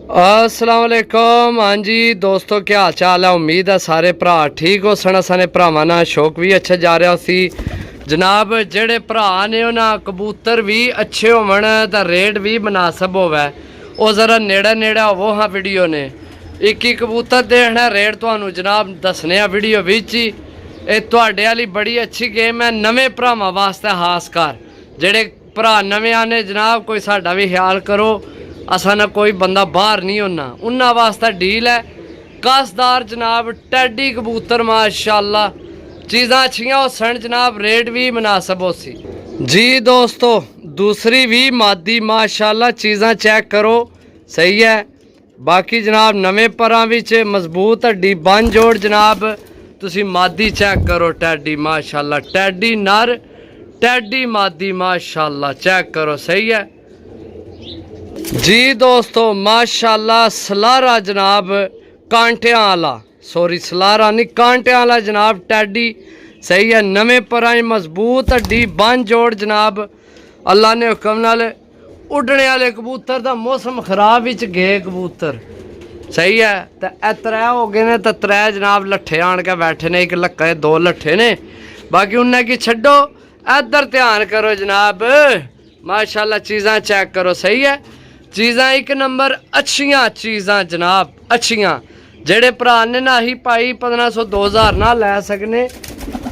अस्सलाम वालेकुम। हाँ जी दोस्तों, क्या हाल चाल है? उम्मीद है सारे भरा ठीक हो सन। सारे भरावां नाल शौक भी अच्छा जा रहा सी जनाब। जेड़े भरा ने उन्हां कबूतर भी अच्छे होवन ते रेट भी मुनासिब होवे, वो ज़रा नेड़े नेड़े होवो हाँ वीडियो ने। एक ही कबूतर देखना रेट तुहानू जनाब दसने आ वीडियो विच ही। ये तुहाडे वाली बड़ी अच्छी गेम है नवे भरावां वास्ते, खास कर जेड़े भरा नवे आने जनाब। कोई साडा भी ख्याल करो, असा ना कोई बंदा बाहर नहीं होना, उन्होंने वास्ते डील है कसदार जनाब। टैडी कबूतर माशाल्लाह, चीज़ां अच्छियां हो सन जनाब, रेट भी मुनासिब हो सी जी दोस्तों। दूसरी भी मादी माशाल्लाह, चीज़ां चेक करो सही है। बाकी जनाब नवे परां विच मजबूत हड्डी बन जोड़ जनाब। तुसी मादी चेक करो टैडी माशाल्लाह, टैडी नर टैडी मादी माशाल्लाह, चेक करो सही है जी दोस्तों। माशाल्लाह सलारा जनाब, कांटियां वाला, सॉरी सलारा नहीं कांटियां वाला जनाब टैडी सही है। नवे परां मजबूत हड्डी बन जोड़ जनाब। अल्लाह ने हुक्म नाल उड्डने वाले कबूतर दा मौसम खराब विच गए कबूतर सही है। तो ए त्रै हो गए ने, तो त्रै जनाब लट्ठे आन के बैठे ने, एक लक्का दो लट्ठे ने। बाकी उन्हें की छड्डो, इधर ध्यान करो जनाब। माशाल्लाह चीज़ां चेक करो सही है। चीज़ां एक नंबर अच्छियां चीज़ां जनाब, अच्छियां। जेड़े भरा ने ना ही भाई 1500 2000 ना लै सकने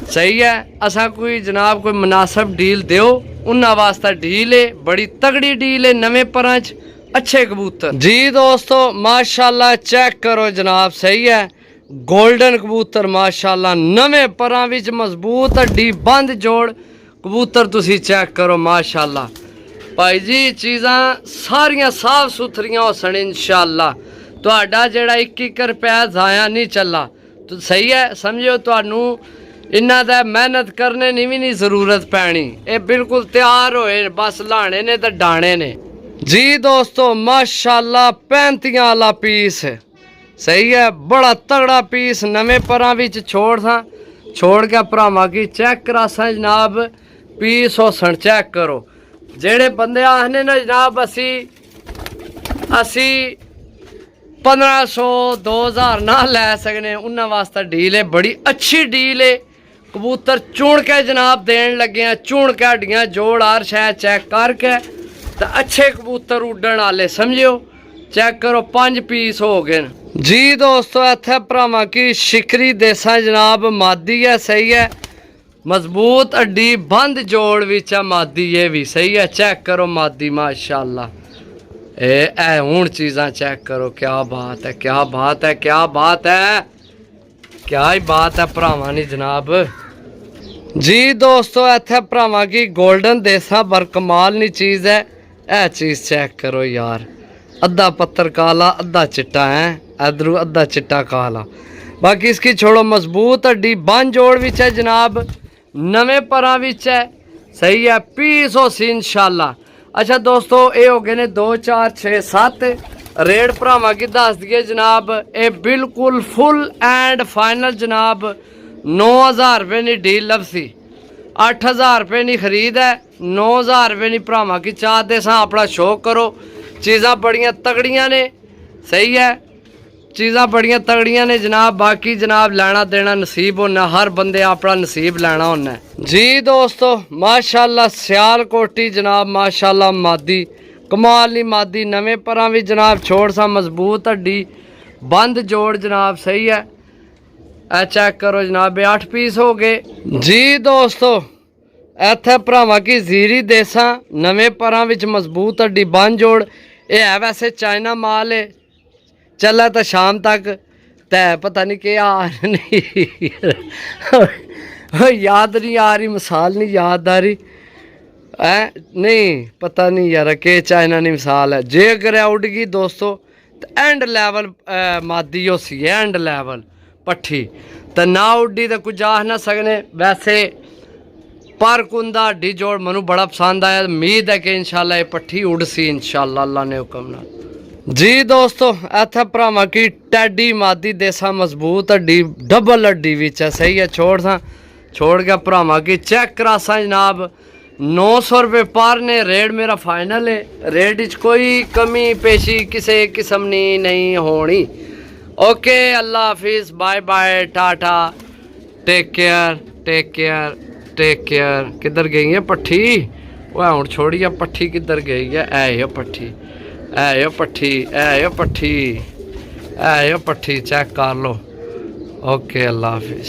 सही है। असा कोई जनाब कोई मुनासिब डील दियो, उन्हां वास्ते डील है, बड़ी तगड़ी डील है नवे परां च अच्छे कबूतर जी दोस्तों। माशाल्लाह चेक करो जनाब सही है। गोल्डन कबूतर माशाल्लाह, नवे परां विच मजबूत हड्डी बंद जोड़ कबूतर, तुसी चेक करो माशाल्लाह भाई जी। चीज़ां सारियां साफ सुथरियां हो सन इंशाअल्लाह। तुहाडा जेड़ा 1 रुपया ज़ाया नहीं चला तो सही है, समझो तुहानू इन्ना दा मेहनत करने की भी नहीं ज़रूरत पैनी। ये बिल्कुल तैयार होए, बस लाने ने तो डाने ने जी दोस्तों। माशाल्लाह 35 वाला पीस सही है, बड़ा तगड़ा पीस नवे परां विच छोड़ था, छोड़ के भरावां की चेक करासा जनाब। पीस हो सन चेक करो। जेड़े बंदे आखने ना जनाब असी 1500 2000 ना लै सकने, उन्होंने वास्ते डील है, बड़ी अच्छी डील है। कबूतर चुन के जनाब देन लगे हैं, चुन के हड्डियां जोड़ हर शह चेक करके तो अच्छे कबूतर उड्डण वाले समझियो। चेक करो 5 पीस हो गए जी दोस्तों। इत्थे भरावां की शिकरी देसा जनाब, मादी है सही है, मजबूत हड्डी बंद जोड़ विच मादी ये भी सही है। चेक करो मादी माशाल्लाह। ए हुण चीज़ां चेक करो, क्या बात है, क्या बात है, क्या बात है, क्या ही बात है भरावां नी जनाब जी दोस्तों। इत्थे भरावां की गोल्डन देसा बरकमाल नी चीज़ है। ए चीज़ चेक करो यार, अद्धा पत्थर काला अद्धा चिट्टा है, इधरू अद्धा चिट्टा काला। बाकी इसकी छोड़ो, मजबूत हड्डी बन जोड़ विच है जनाब, नवे परां विच है सही है। पीस हो सी इंशाल्लाह। अच्छा दोस्तों, ये हो गए ने 2 4 6 7 रेट भरावां की दस दिए जनाब। ये बिल्कुल फुल एंड फाइनल जनाब 9000 रुपये की डील लभसी, 8000 रुपये की खरीद है, 9000 रुपये की भरावां की चाहते सा अपना शौक करो। चीज़ां बड़ियां तगड़ियां ने सही है, चीज़ां बड़ियां तगड़ियां ने जनाब। बाकी जनाब लेना देना नसीब होना, हर बंदे अपना नसीब लेना होना जी दोस्तों। माशाल्लाह सियालकोटी जनाब, माशाल्लाह मादी कमाल नी मादी, नवे परां भी जनाब छोड़ सा, मजबूत हड्डी बंद जोड़ जनाब सही है। ए चेक करो जनाब, 8 पीस हो गए जी दोस्तों। इत्थे भरावां की जीरी देसा, नवे परां विच मजबूत हड्डी बंद जोड़। ये है वैसे चाइना माल है, चला तो शाम तक तै पता नहीं क्या नहीं याद नहीं आ रही, मिसाल नहीं याद आ रही है, नहीं पता नहीं यार के चाइना नहीं मिसाल है। जे अगर उड़ गई दोस्तों तो एंड लैवल मादी हो सी, एंड लैवल पट्ठी तो ना उड्डी तो कुछ आख ना सकने। वैसे पर कुंदा हड्डी जोड़ मैनू बड़ा पसंद आया, उम्मीद है कि इंशाल्लाह ये पट्ठी उड़ सी इंशाल्लाह अल्लाह ने हुक्म नाल जी दोस्तों। इत्थे भरावां की टैडी मादी देसा, मजबूत हड्डी डबल हड्डी विच है सही है। छोड़ सा छोड़ के भरावां की चेक करासा जनाब, 900 रुपये पर ने रेट मेरा फाइनल है। रेट च कोई कमी पेशी किसी किस्म नहीं होनी। ओके अल्लाह हाफिज, bye bye, tata, take care take care take care. किधर गई है पट्ठी? वह हूँ छोड़िए, पट्ठी किधर गई है? ऐ पट्ठी, ऐ पट्ठी, ऐ पट्ठी, ऐ पट्ठी, चेक कर लो। ओके अल्लाह हाफिज।